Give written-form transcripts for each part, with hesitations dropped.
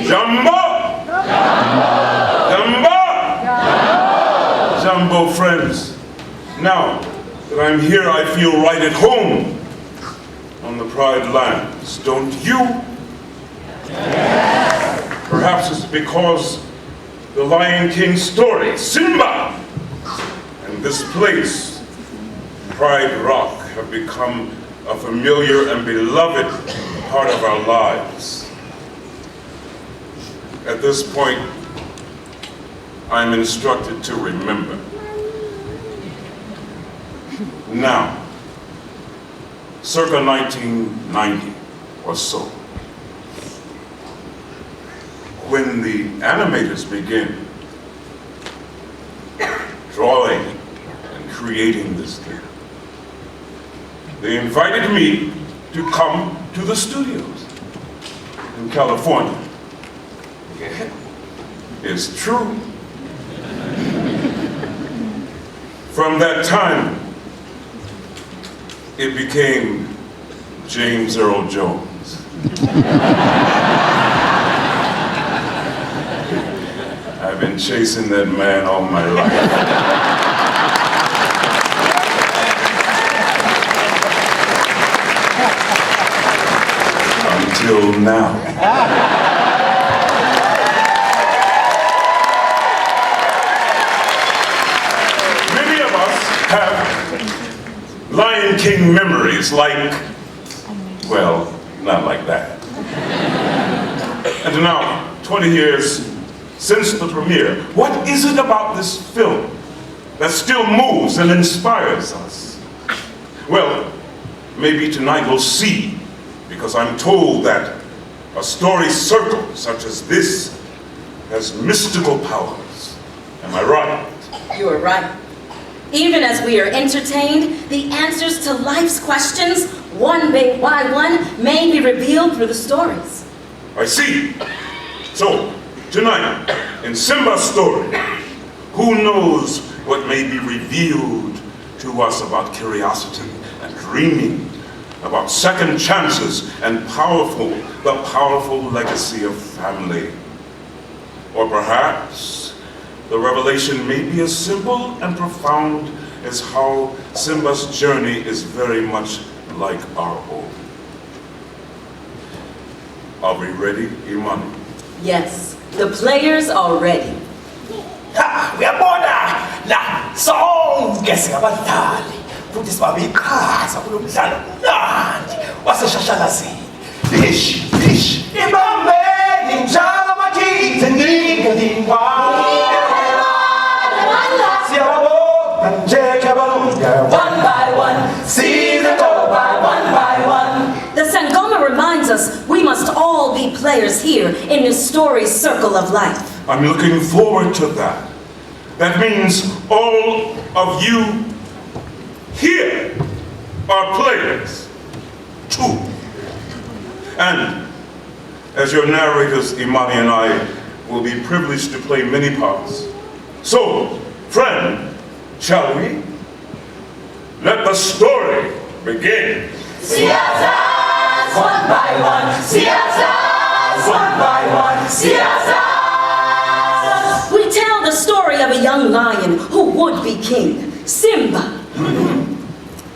Jumbo! Jumbo! Jumbo friends, now that I'm here, I feel right at home on the Pride lands, don't you? Yes. Perhaps it's because the Lion King story, Simba, and this place, Pride Rock, have become a familiar and beloved part of our lives. At this point, I'm instructed to remember. Now, circa 1990 or so, when the animators began drawing and creating this thing, they invited me to come to the studios in California. Yeah, it's true. From that time, it became James Earl Jones. I've been chasing that man all my life. Until now. Have Lion King memories like, well, not like that. And now, 20 years since the premiere, what is it about this film that still moves and inspires us? Well, maybe tonight we'll see, because I'm told that a story circle such as this has mystical powers. Am I right? You are right. Even as we are entertained, the answers to life's questions, one by one, may be revealed through the stories. I see. So, tonight, in Simba's story, who knows what may be revealed to us about curiosity and dreaming, about second chances and the powerful legacy of family. Or perhaps the revelation may be as simple and profound as how Simba's journey is very much like our own. Are we ready, Imani? Yes, the players are ready. Uyabona la sonke singabadlali futhi sibabiqhaza kulomdlalo mnandi waseshashalazini. Ish ibambeni njalo amathithe ndingelingwa siyababona nje kebalunga one by one see them go by one. The Sangoma reminds us we must all be players here in this story's circle of life. I'm looking forward to that. That means all of you here are players, too. And as your narrators, Imani and I, will be privileged to play many parts. So, friend, shall we? Let the story begin. See us one by one, see us one by one, see us. We tell the story of a young lion who would be king, Simba.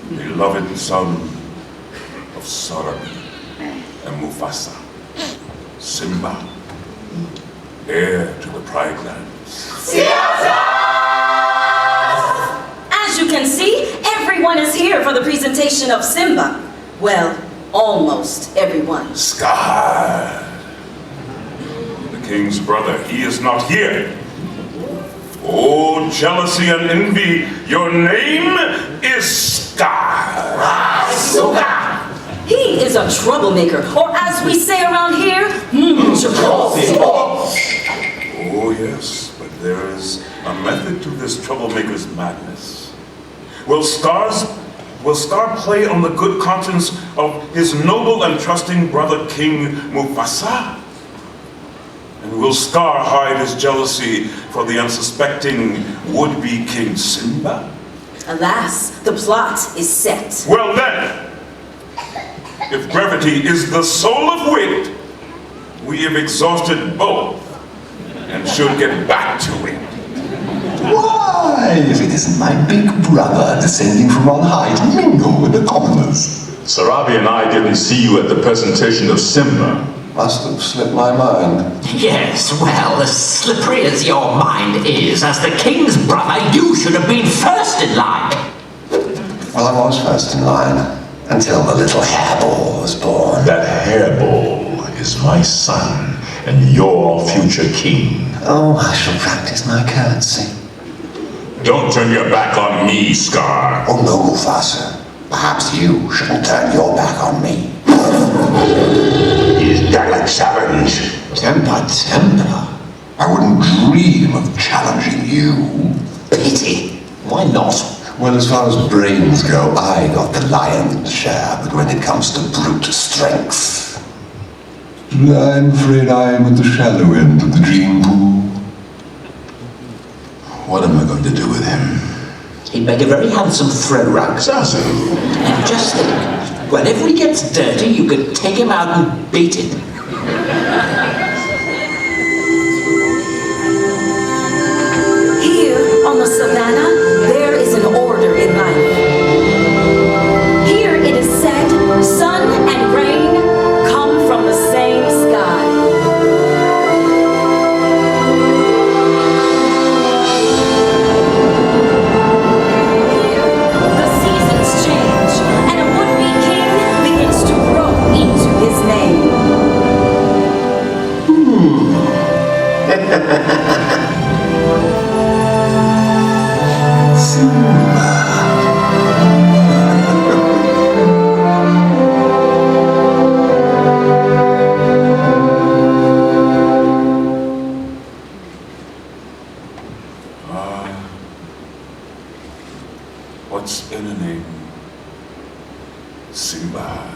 Beloved son of Harambe and Mufasa, Simba, heir to the Pride lands. As you can see, everyone is here for the presentation of Simba. Well, almost everyone. Scar, the king's brother, he is not here. Oh, jealousy and envy, your name is Scar. He is a troublemaker, or as we say around here, Oh yes, but there is a method to this troublemaker's madness. Will Scar play on the good conscience of his noble and trusting brother King Mufasa? And will Scar hide his jealousy for the unsuspecting would-be King Simba? Alas, the plot is set. Well then, if brevity is the soul of wit, We have exhausted both and should get back to it. Why, if it isn't my big brother descending from on high to mingle with the commoners? Sarabi and I didn't see you at the presentation of Simba. Must have slipped my mind. Yes, well, as slippery as your mind is, as the king's brother, you should have been first in line. Well, I was first in line, until the little hairball was born. That hairball is my son and your future king. Oh, I shall practice my curtsy. Don't turn your back on me, Scar. Oh no, Mufasa. Perhaps you shouldn't turn your back on me. Is that a challenge? Temper. I wouldn't dream of challenging you. Pity. Why not? Well, as far as brains go, I got the lion's share, but when it comes to brute strength, I'm afraid I am at the shallow end of the dream pool. What am I going to do with him? He'd make a very handsome throw rug. Zazu. And just think, whenever he gets dirty, you could take him out and beat him. Here on the savannah, there is an order in life. Here it is said, sun and rain come from the same sky. Here, the seasons change, and a would-be king begins to grow into his name. What's in a name? Simba.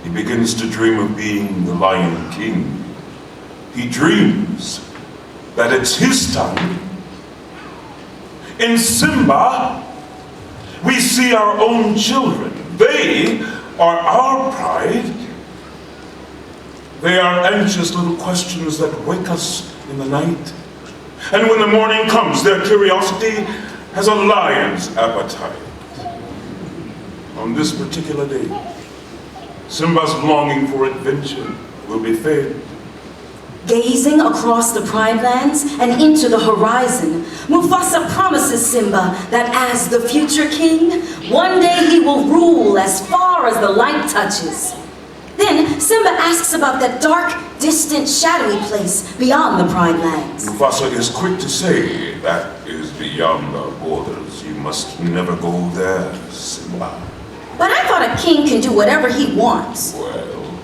He begins to dream of being the Lion King. He dreams that it's his time. In Simba, we see our own children. They are our pride. They are anxious little questions that wake us in the night. And when the morning comes, their curiosity has a lion's appetite. On this particular day, Simba's longing for adventure will be fed. Gazing across the Pride Lands and into the horizon, Mufasa promises Simba that as the future king, one day he will rule as far as the light touches. Then Simba asks about that dark, distant, shadowy place beyond the Pride Lands. Mufasa is quick to say that is beyond our borders. You must never go there, Simba. But I thought a king can do whatever he wants. Well,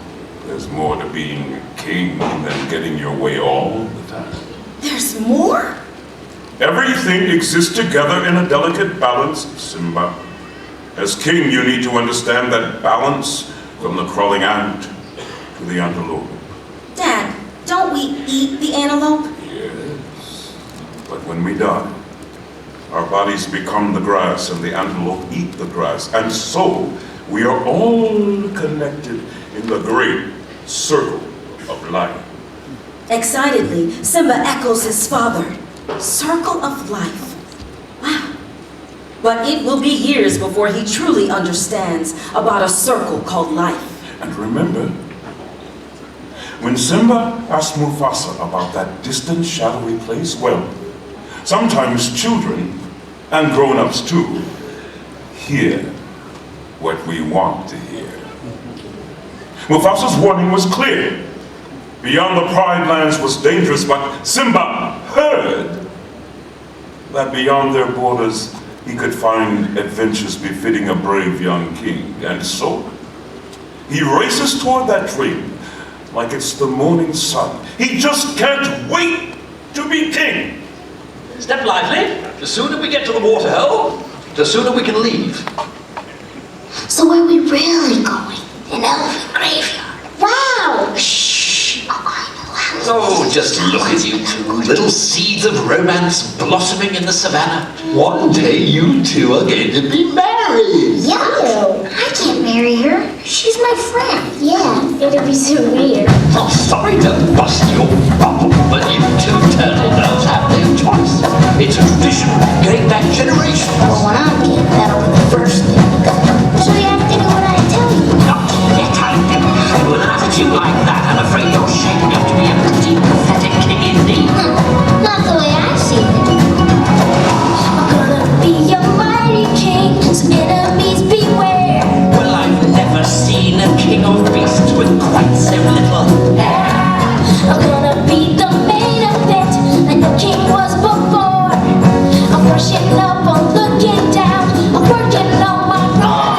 there's more to being a king than getting your way all the time. There's more? Everything exists together in a delicate balance, Simba. As king, you need to understand that balance from the crawling ant to the antelope. Dad, don't we eat the antelope? Yes, but when we die, our bodies become the grass and the antelope eat the grass. And so, we are all connected in the great circle of life. Excitedly, Simba echoes his father. Circle of life. Wow. But it will be years before he truly understands about a circle called life. And remember, when Simba asked Mufasa about that distant, shadowy place, well, sometimes children, and grown-ups too, hear what we want to hear. Mufasa's warning was clear. Beyond the Pride Lands was dangerous, but Simba heard that beyond their borders he could find adventures befitting a brave young king. And so, he races toward that dream like it's the morning sun. He just can't wait to be king. Step lively. The sooner we get to the waterhole, the sooner we can leave. So where are we really going? An elephant graveyard. Wow! Shh! Oh, I know how Oh, just look at you two, little seeds of romance blossoming in the savannah. One day you two are going to be married. Yo, I can't marry her. She's my friend. Yeah, it'd be so weird. Oh, sorry to bust your bubble, but you two turtle doves have no choice. It's a tradition going back generations. Well, when I'm king, that'll be the first thing to go. So you have to do what I tell you. Not yet, I think. With an attitude like that, I'm afraid you're shaping up to be a pretty pathetic king indeed. Not the way I see it. I'm gonna be a mighty king, so enemies beware. Well, I've never seen a king of beasts with quite so little hair. I'm gonna be the main event, like the king was before. I'm brushing up, I'm looking down, I'm working on my roar.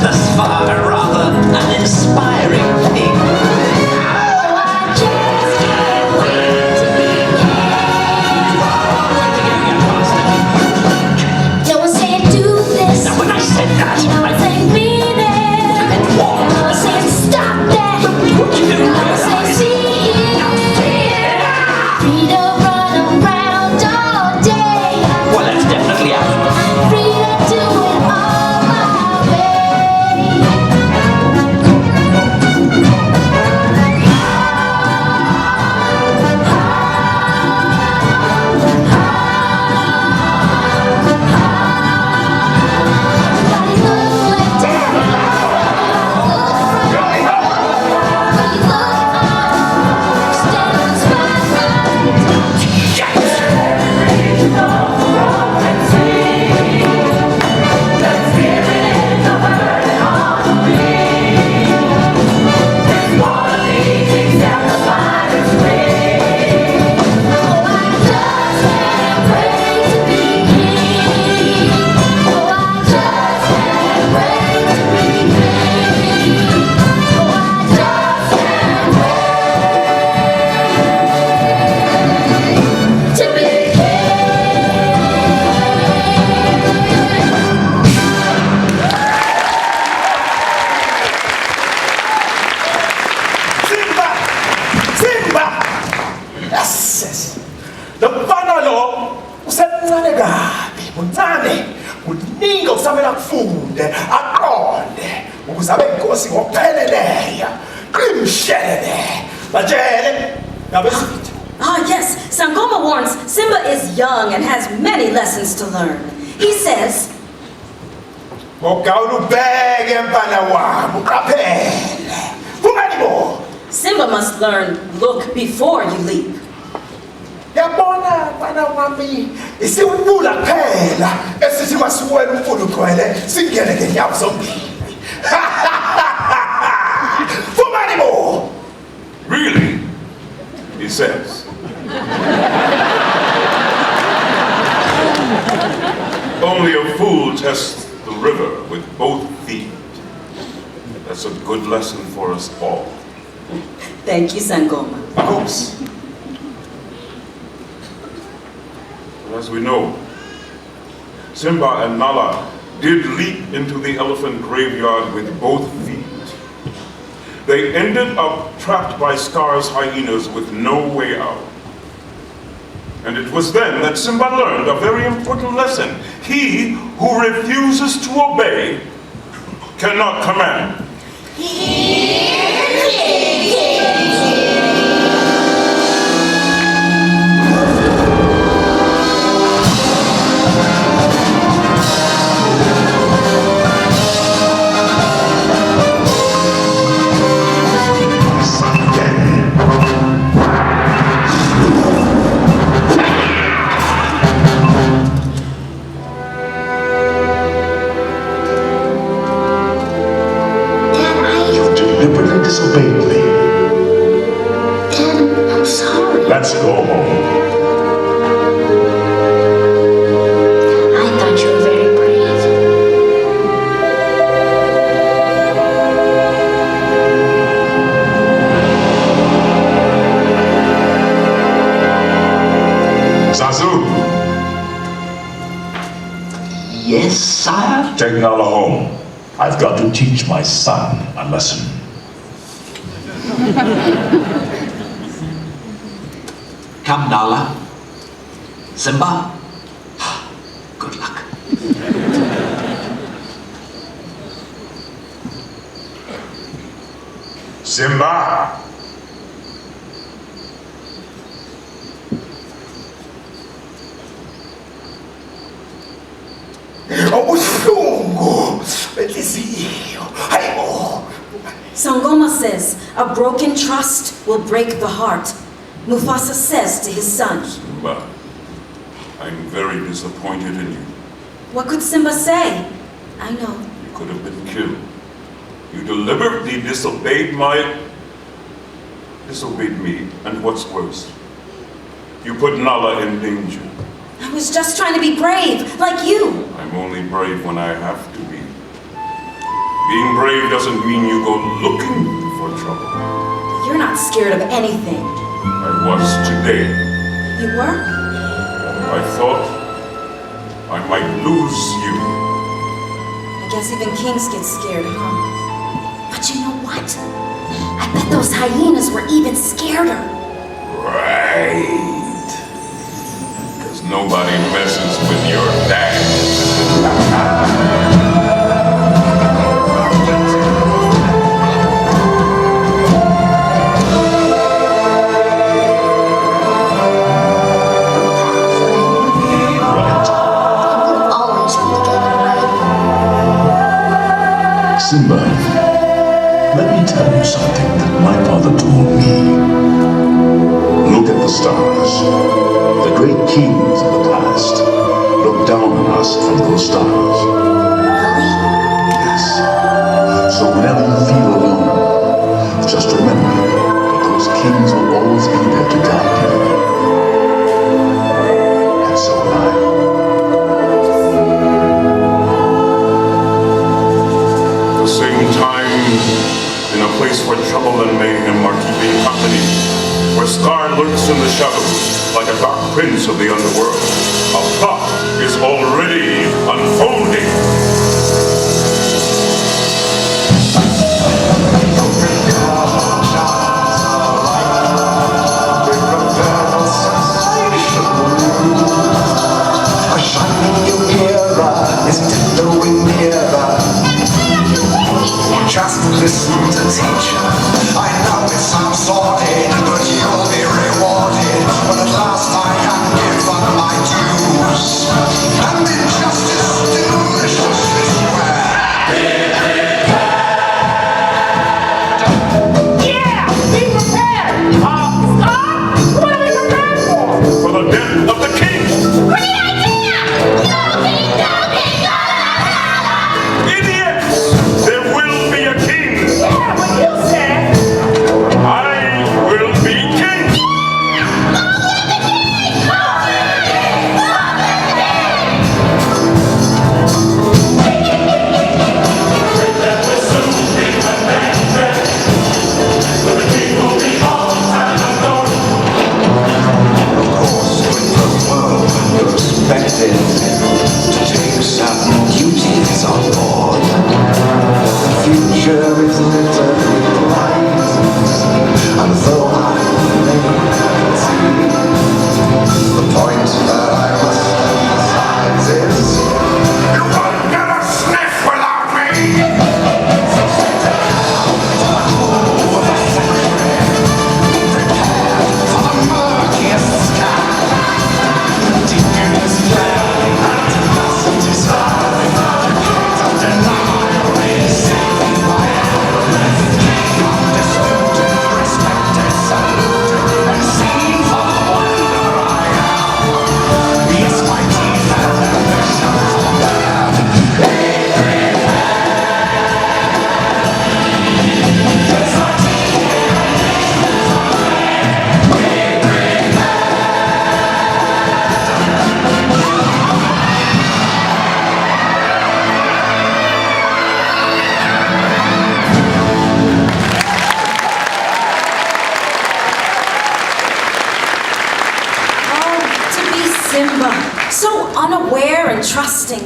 Thus far, rather uninspiring king. Oh, I just can't wait to be king. No one saying do this. Now, when I said that, No one saying be there. meant what? No one saying stop that. What you do No one saying see it. Free to run around all day. Well, that's definitely out. Free to do it all my way. Everybody look like that. Everybody look up. Stand in the spotlight. Oh, I just can't wait to be king. Oh, I just can't wait to be king. Oh, I just can't wait to be Simba! Simba! Yes, yes. Lomfana lo usemncane kabi, muncane. Kuningi okusamele akufunde, aqonde ukuze abe inkosi ngokupheleleyo. Qimshelele. Batshele nabesifo. Ah, yes, Sangoma warns Simba is young and has many lessons to learn. He says, Ngokawula ubheke mfana wami, uqaphele. Fumani bo. Simba must learn, look before you leap. Yabona mfana wami, isiwubula kuphela esithi masiwela umfula ugcwele singene ngenyawo zombili. Fumani bo. Really? He says. Only a fool tests the river with both feet. That's a good lesson for us all. Thank you, Sangoma. Oops. As we know, Simba and Nala did leap into the elephant graveyard with both feet. They ended up trapped by Scar's hyenas with no way out. And it was then that Simba learned a very important lesson. He who refuses to obey cannot command. Deliberately disobeyed me. Dad, I'm sorry. Let's go home. I thought you were very brave. Zazu, Yes, sire? take Nala home. I've got to teach my son a lesson. become Nala? Simba? Good luck. Simba! Ubuhlungu benhliziyo. Hayibo. Sangoma says, a broken trust will break the heart. Mufasa says to his son. Simba, I'm very disappointed in you. What could Simba say? I know. You could have been killed. You deliberately disobeyed me, and what's worse, you put Nala in danger. I was just trying to be brave, like you. I'm only brave when I have to be. Being brave doesn't mean you go looking for trouble. You're not scared of anything. I was today. You were? I thought I might lose you. I guess even kings get scared, huh? But you know what? I bet those hyenas were even scareder. Right. Because nobody messes with your dad. Simba, let me tell you something that my father told me. Look at the stars. The great kings of the past looked down on us from those stars. Yes. So whenever you feel alone, just remember that those kings will always be there to guide you. And so will I. Same time, in a place where trouble and mayhem are keeping company, where Scar lurks in the shadows like a dark prince of the underworld, a plot is already unfolding. A shining new era is tiptoeing nearer. Just listen to teacher. I know it sounds sordid, but you'll be rewarded. But at last I am given my dues. And injustice deliciously square. Yeah! Be prepared! Scar? What are we prepared for? For the death of the king! Great idea! Idiots! There will be a king! Yeah, what you said! I will be king! Of course, with the world, you're expected to take certain duties on board. The future is littered with prizes, and though I may not see, the point that I must emphasize is you won't get a sniff without me! So sit down with a secretary, prepared for the murkiest sky. Deep in this valley, animosity side, the gate of denial is saving my endless. Undisputed, respected, saluted, and seen for the wonder I am. Yes, my teeth and ambitions are bad. Oh, to be Simba, so unaware and trusting.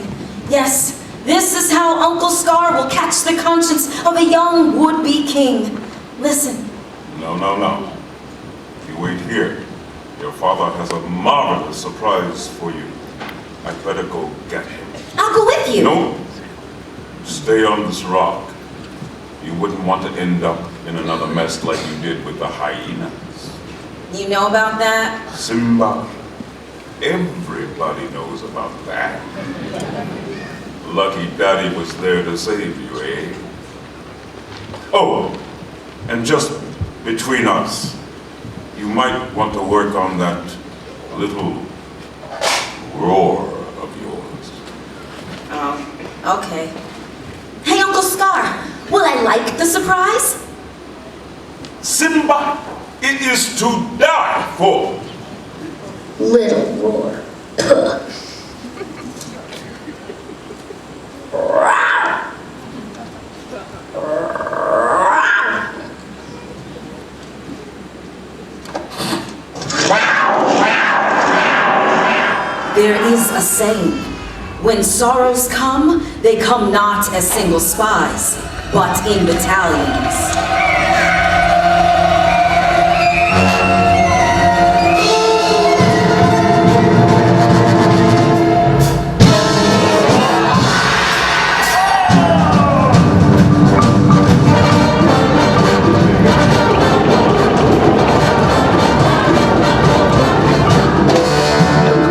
Yes, this is how Uncle Scar will catch the conscience of a young would-be king. Listen, No. You wait here. Your father has a marvelous surprise for you. I'd better go get him. I'll go with you. No, stay on this rock. You wouldn't want to end up in another mess like you did with the hyenas. You know about that? Simba, everybody knows about that. Lucky Daddy was there to save you, eh? Oh, and just between us, you might want to work on that little roar of yours. Oh, okay. Hey, Uncle Scar, will I like the surprise? Simba, it is to die for. Little roar. There is a saying, when sorrows come, they come not as single spies, but in battalions.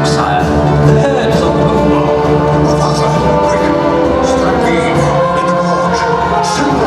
Sire, the herd is on the move. Mufasa, quick! Stampede! In the gorge! Simba!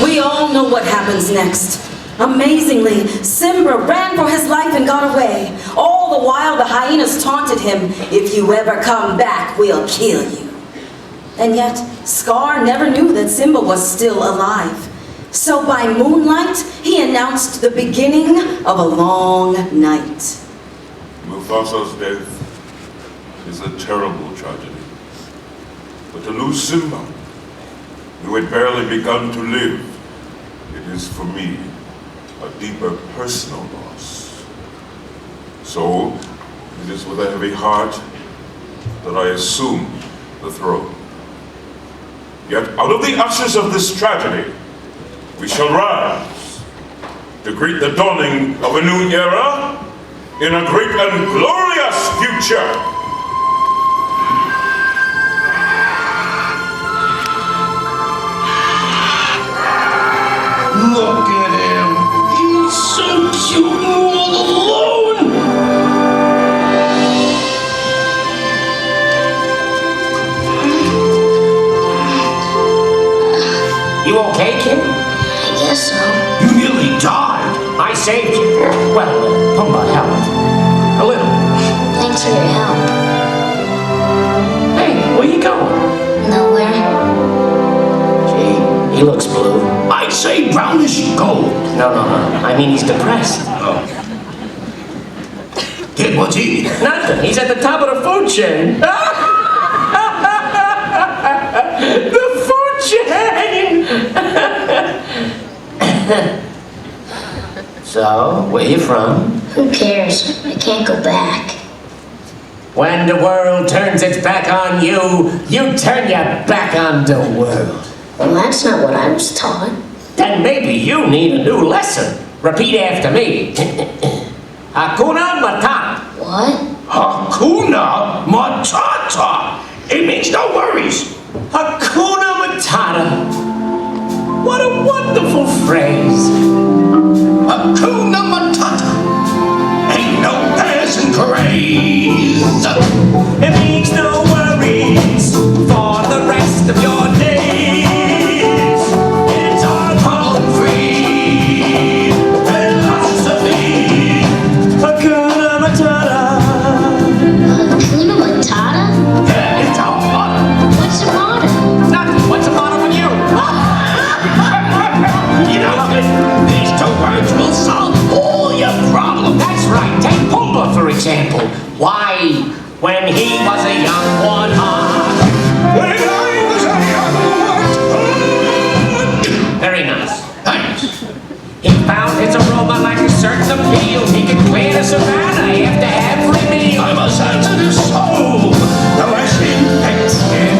We all know what happens next. Amazingly, Simba ran for his life and got away. All the while, the hyenas taunted him, "If you ever come back, we'll kill you." And yet, Scar never knew that Simba was still alive. So by moonlight, he announced the beginning of a long night. Mufasa's death is a terrible tragedy. But to lose Simba, who had barely begun to live, it is for me a deeper personal loss. So, it is with a heavy heart that I assume the throne. Yet out of the ashes of this tragedy, we shall rise to greet the dawning of a new era in a great and glorious future. Look at him. He's so cute and all alone. You okay, kid? I guess so. You nearly died. I saved you. Well, Pumbaa helped. A little. Thanks for your help. Hey, where you going? Nowhere. Gee, he looks blue. I'd say brownish gold. No. I mean, he's depressed. Kid, what's he? Nothing. He's at the top of the food chain. The food chain! So, where you from? Who cares? I can't go back. When the world turns its back on you, you turn your back on the world. Well, that's not what I was taught. Then maybe you need a new lesson. Repeat after me. Hakuna Matata. What? Hakuna Matata. It means no worries. Hakuna Matata. What a wonderful phrase. Hakuna Matata. Ain't no passing craze. It means no worries for the rest of your days. It's our problem-free philosophy. Hakuna Matata. Hakuna Matata? Yeah, it's our motto. What's the matter? Nothing. What's the matter with you? You know, these two words will solve all your problems. That's right. Take Pumbaa, for example. Why, when he was a young warthog. When I was a young warthog. Very nice. Thanks. He found his aroma like a certain appeal. He could clear the savannah after every meal. I'm a sensitive soul. No, I see thick skin.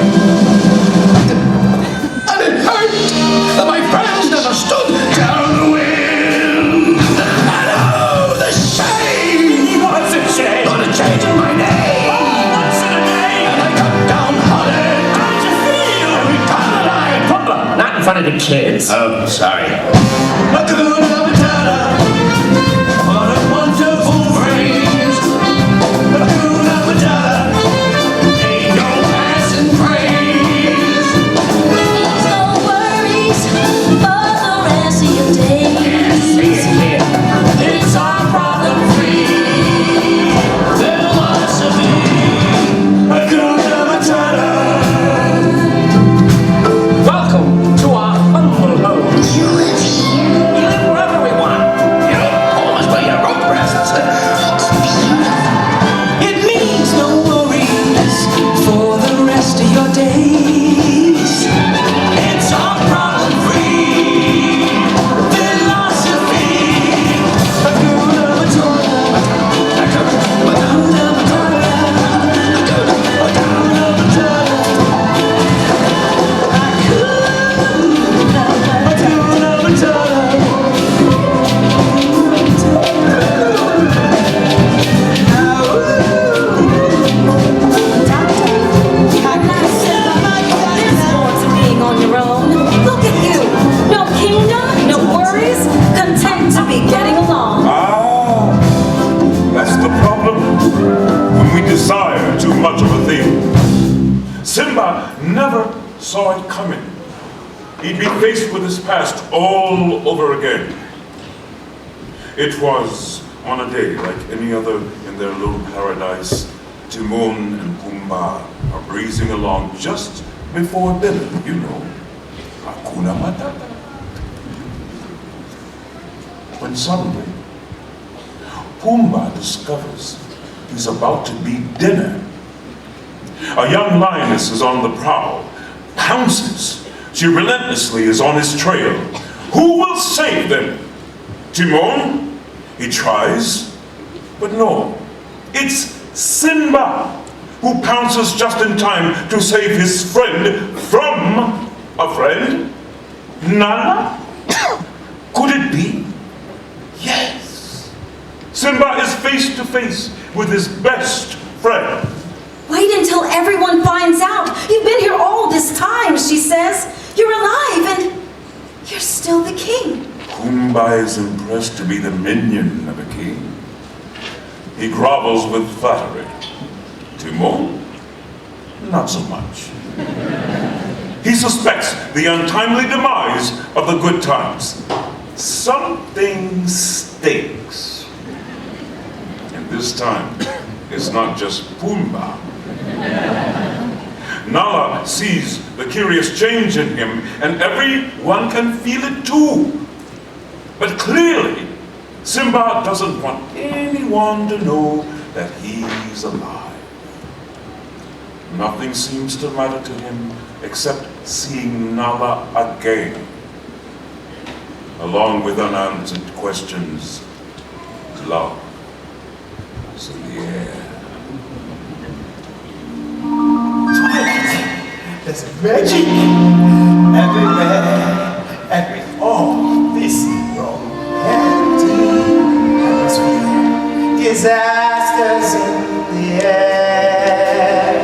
And it hurt that my friends never stood downwind. And oh, the shame. What's a shame? Gonna change my name. What's in a name? And I got downhearted. How'd you feel? Every time that I... Pumbaa, not in front of the kids. Oh, sorry. Hakuna Matata. What a wonderful phrase. Hakuna Matata. Ain't no passing praise. Means no worries for the rest of your days. See it here. It's our problem-free Philosophy. Hakuna Matata. Welcome to our humble home. You live here? We live he'd be faced with his past all over again. It was on a day like any other in their little paradise. Timon and Pumbaa are breezing along just before dinner, you know, Hakuna Matata. When suddenly, Pumbaa discovers he's about to be dinner. A young lioness is on the prowl, pounces. She relentlessly is on his trail. Who will save them? Timon? He tries, but no. It's Simba, who pounces just in time to save his friend from a friend. Nala? Could it be? Yes. Simba is face to face with his best friend. Wait until everyone finds out. You've been here all this time, she says. You're alive and you're still the king. Pumbaa is impressed to be the minion of a king. He grovels with flattery. Timon? Not so much. He suspects the untimely demise of the good times. Something stinks. And this time, it's not just Pumbaa. Nala sees the curious change in him, and everyone can feel it too. But clearly, Simba doesn't want anyone to know that he's alive. Nothing seems to matter to him except seeing Nala again, along with unanswered questions. Love is in the air. There's magic everywhere, and with all this romantic atmosphere, disasters in the air.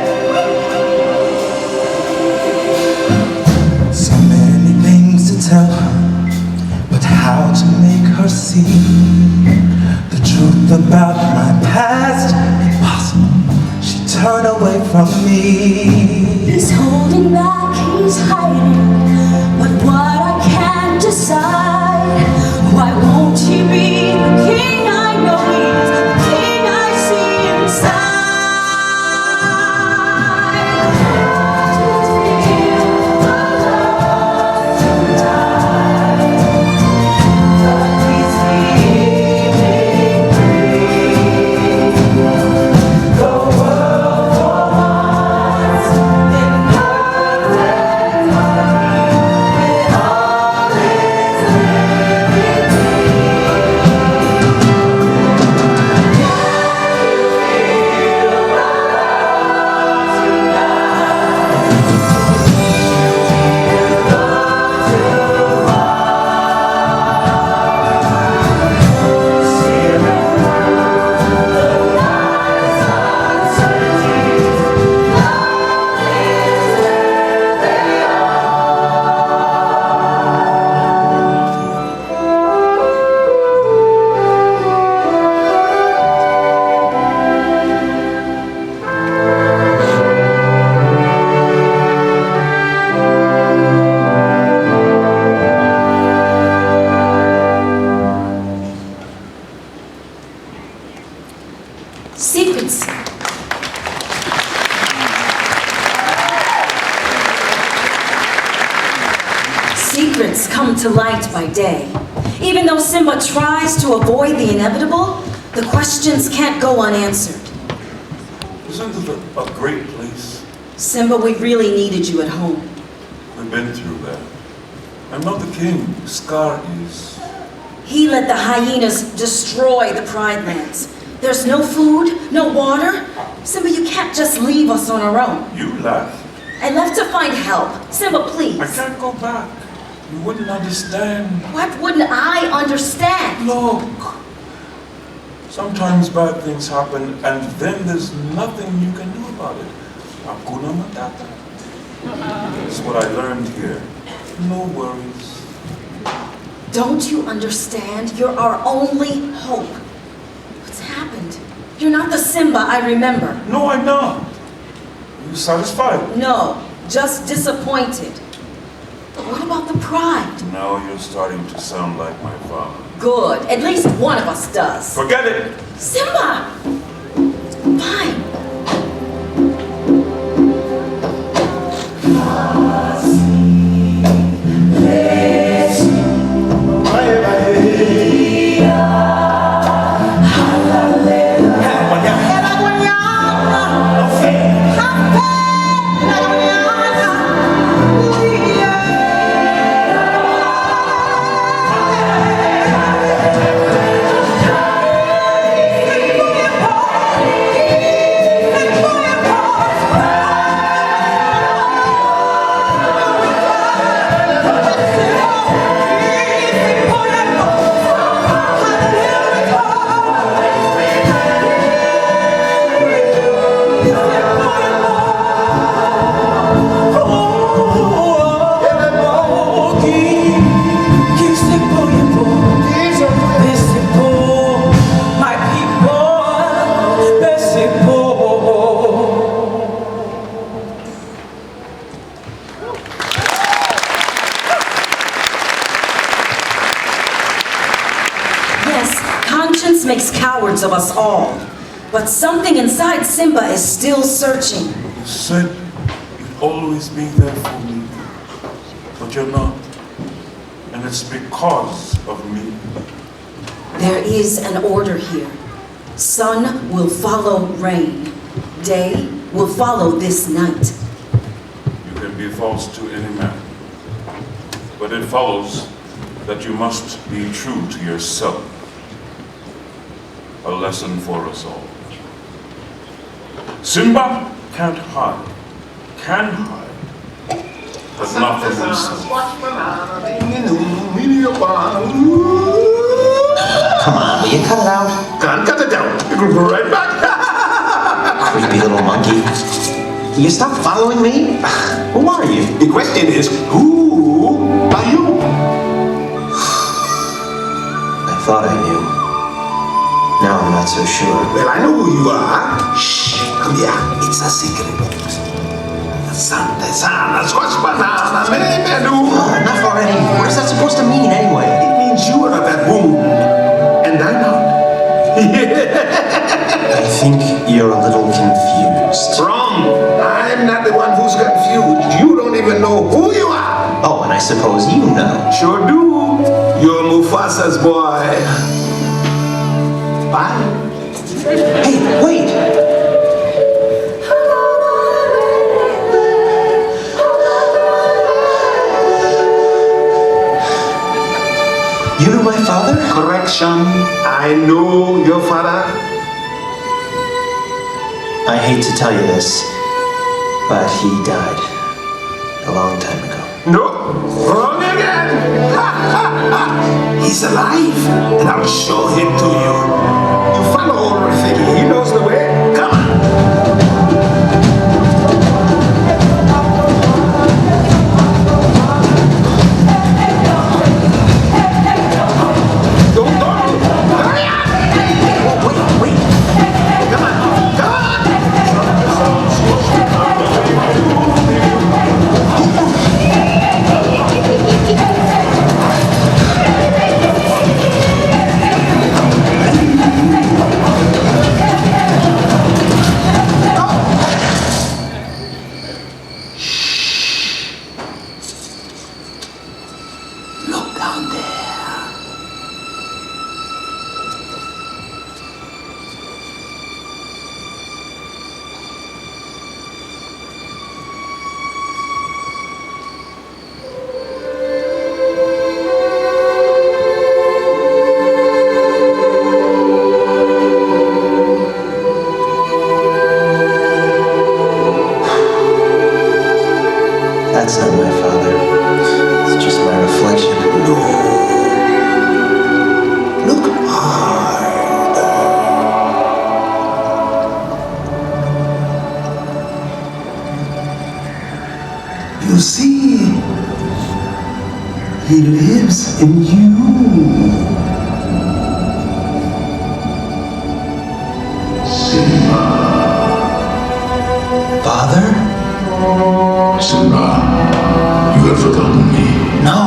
So many things to tell her, but how to make her see the truth about my past? Impossible. She turned away from me. He's holding back, he's hiding, but what I can't decide. Why won't he be the king I know he's, the king I see inside? I just feel alone tonight, but he's feeling free. The world for once in perfect harmony with all its liberty. Secrets. Secrets come to light by day. Even though Simba tries to avoid the inevitable, the questions can't go unanswered. Isn't it a great place? Simba, we really needed you at home. We've been through that. I'm not the king. Scar is. He let the hyenas destroy the Pride Lands. There's no food, no water. Simba, you can't just leave us on our own. You left. I left to find help. Simba, please. I can't go back. You wouldn't understand. What wouldn't I understand? Look. Sometimes bad things happen, and then there's nothing you can do about it. Hakuna Matata. That's what I learned here. No worries. Don't you understand? You're our only hope. What's happened? You're not the Simba I remember. No, I'm not. Are you satisfied? No, just disappointed. But what about the pride. Now you're starting to sound like my father. Good. At least one of us does. Forget it! Simba! Fine. Conscience makes cowards of us all, but something inside Simba is still searching. You said you'd always be there for me, but you're not. And it's because of me. There is an order here. Sun will follow rain. Day will follow this night. You can be false to any man, but it follows that you must be true to yourself. A lesson for us all. Simba can't hide, can hide, but not from himself. Come on, will you cut it out? Can't cut it out. It'll go right back. Creepy little monkey. Will you stop following me? Who are you? The question is, who are you? I thought I knew. Now I'm not so sure. Well, I know who you are. Shh, come here. It's a secret. Enough already. What is that supposed to mean anyway? It means you are at that womb, and I'm not. I think you're a little confused. Wrong. I'm not the one who's confused. You don't even know who you are. Oh, and I suppose you know. Sure do. You're Mufasa's boy. Bye. Hey, wait! You know my father? Correction. I know your father. I hate to tell you this, but he died a long time ago. No, wrong again. He's alive, and I'll show him to you. You follow old Rafiki. He knows the way. Come on. Don't. Hurry up. Wait. Come on. Look down there. That's not my father. It's just my reflection. No. Look harder. You see, he lives in you. Father? Simba, you have forgotten me. No.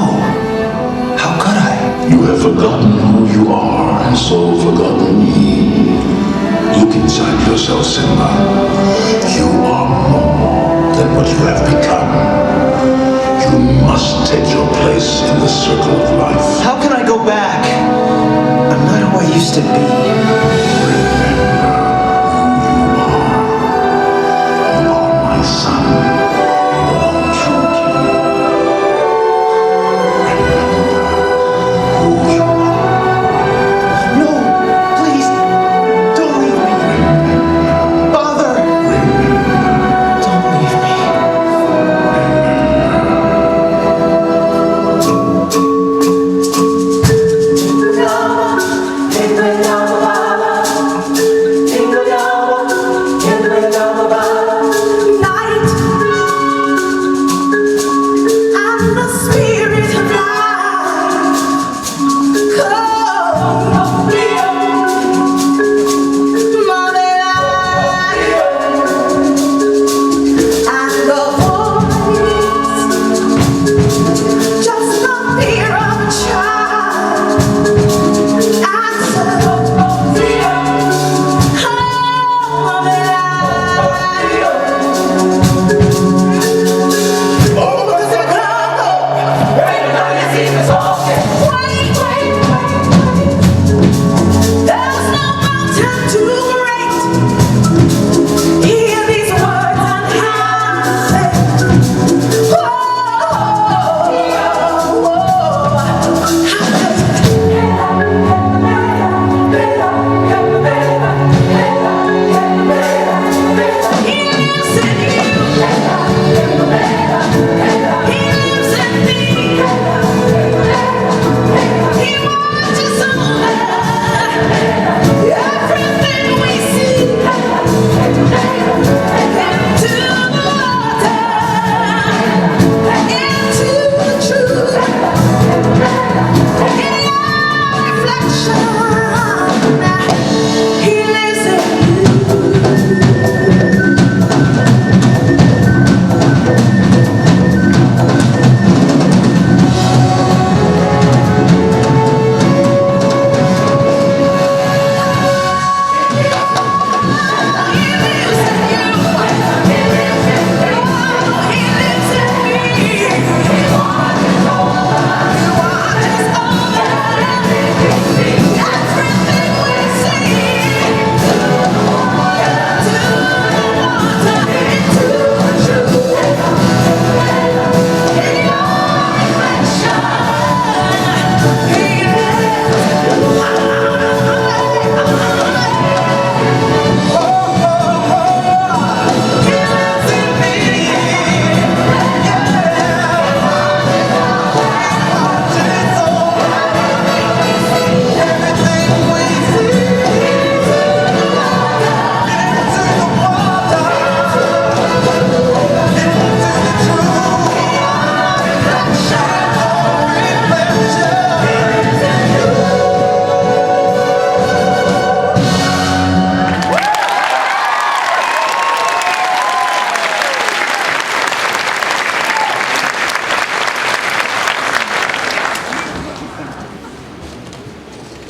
forgotten who you are, and so forgotten me. Look inside yourself, Simba. You are more than what you have become. You must take your place in the circle of life. How can I go back? I'm not who I used to be. You are my son, the true king. Remember who you are. No, please, don't leave me. Father, don't leave me.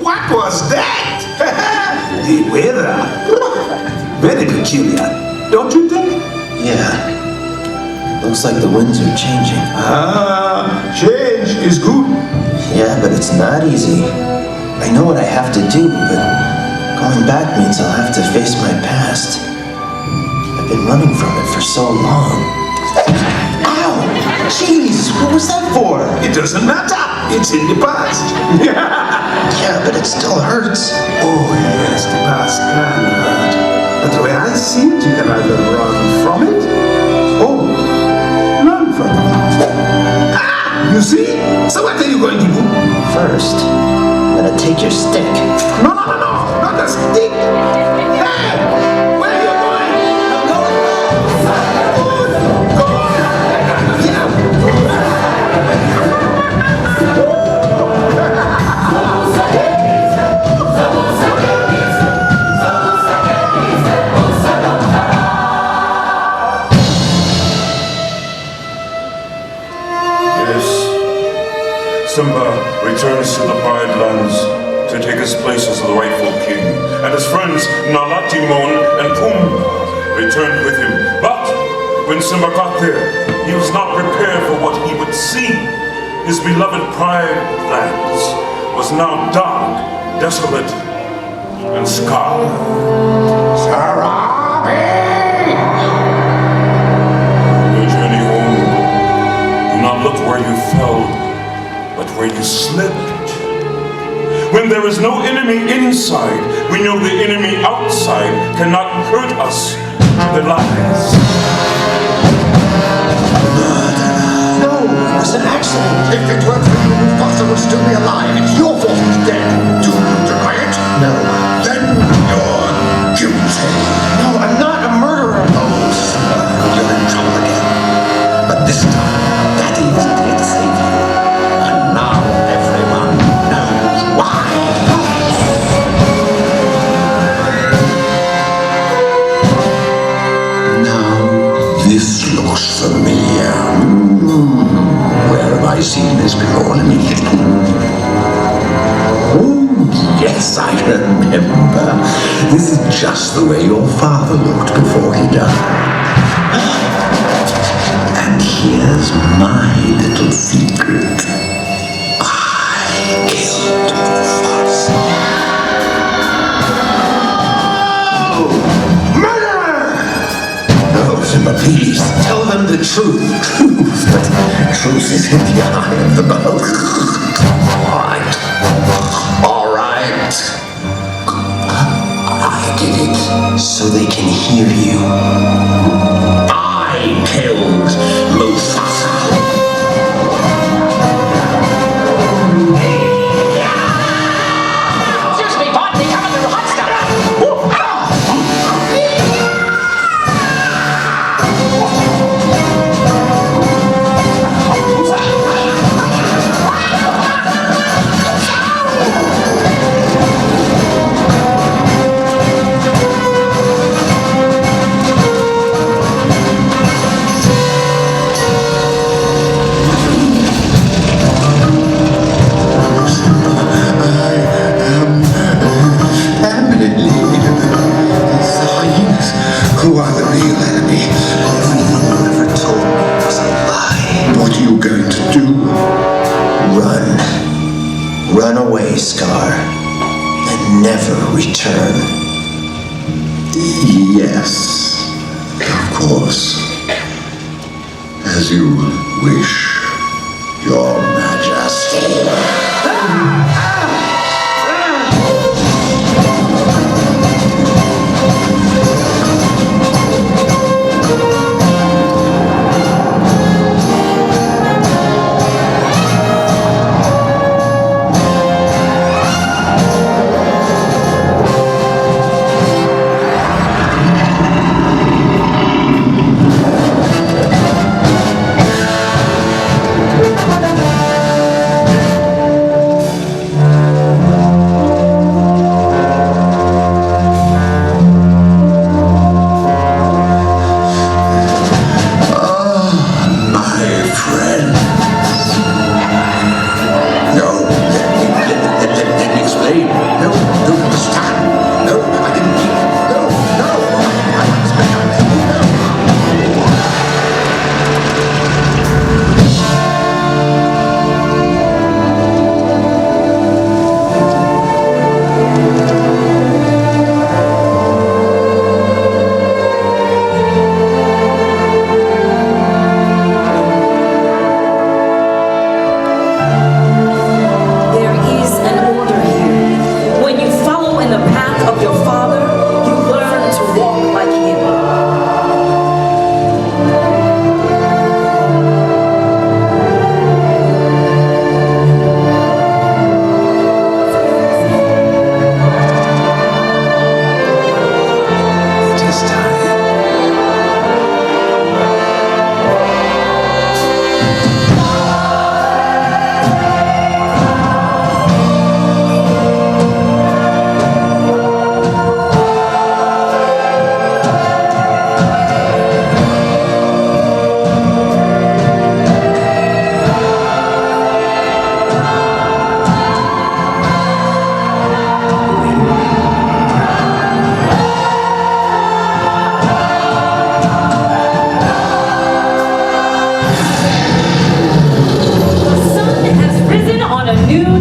What was that? The weather. Very peculiar, don't you think? Yeah. Looks like the winds are changing. Change is good. Yeah, but it's not easy. I know what I have to do, but going back means I'll have to face my past. I've been running from it for so long. Ow! Jeez, what was that for? It doesn't matter. It's in the past. Yeah, but it still hurts. Oh, yes, the past can hurt. But the way I see it, you can either run from it or learn from it. Ah! You see? So what are you going to do? First, I'm gonna take your stick. No, not a stick. Hey! Where are you going? I'm going back. Go on. Yeah. Simba, returns to the Pride Lands to take his place as the rightful king, and his friends Nala, Timon, and Pumbaa returned with him. But when Simba got there, he was not prepared for what he would see. His beloved Pride Lands was now dark, desolate, and scarred. Your journey home, do not look where you fell, but where you slipped. When there is no enemy inside, we know the enemy outside cannot hurt us with their lies. No, it was an accident. If it weren't for you, Mufasa would still be alive. It's your fault he's dead. Do you deny it? No. Then you're guilty. No, I'm not a murderer. Oh, you're in trouble again. But this time, Daddy isn't here to save you. And now everyone knows why. Now, this looks familiar. Where have I seen this before? Let me think. Oh, yes, I remember. This is just the way your father looked before he died. And here's my little secret. I killed Mufasa. Murderer! No, Simba, please, tell them the truth. Truth, but truth is in the eye of the beholder. All right. I did it so they can hear you. I killed Mufasa. Excuse me, bud, they come under hot stuff. Who are the real enemy? Everything you ever told me was a lie. What are you going to do? Run. Run away, Scar. And never return. Yes, of course. As you wish, Your Majesty.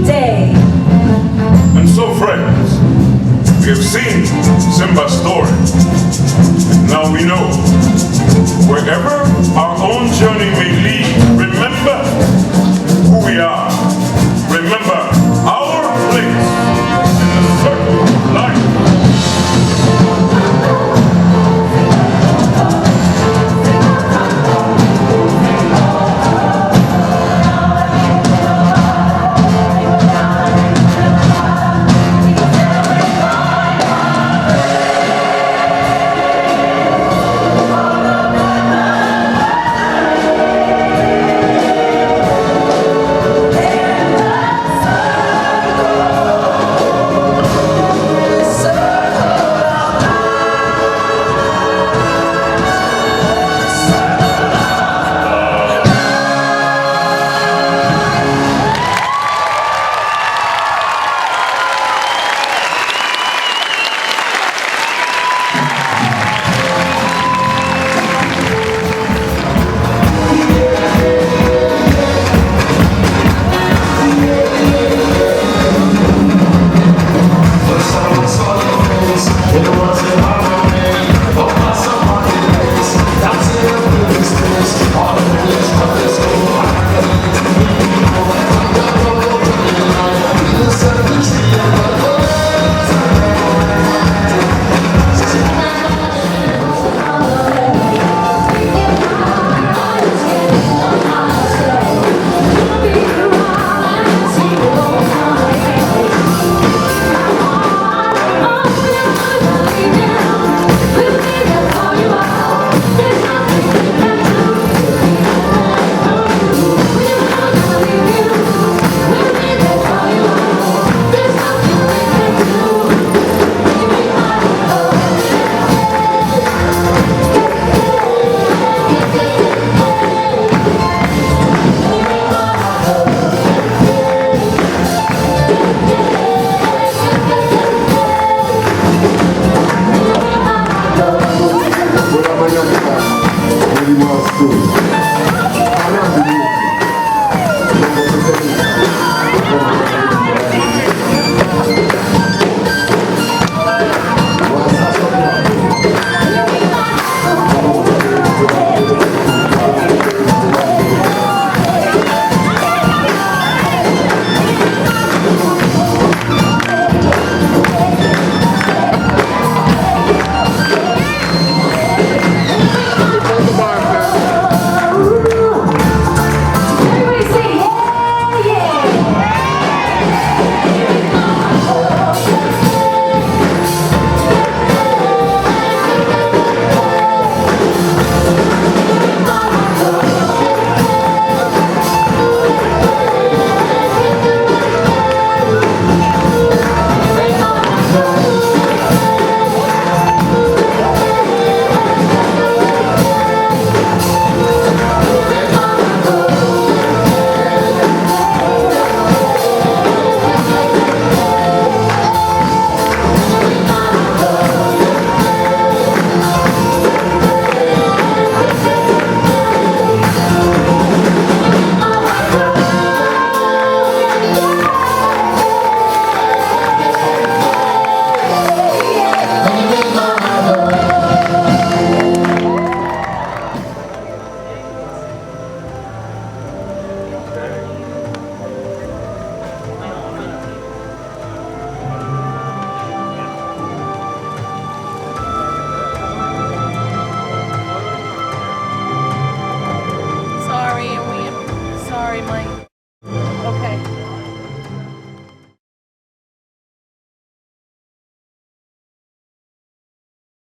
day. And so, friends, we have seen Simba's story. Now we know wherever our own journey may lead,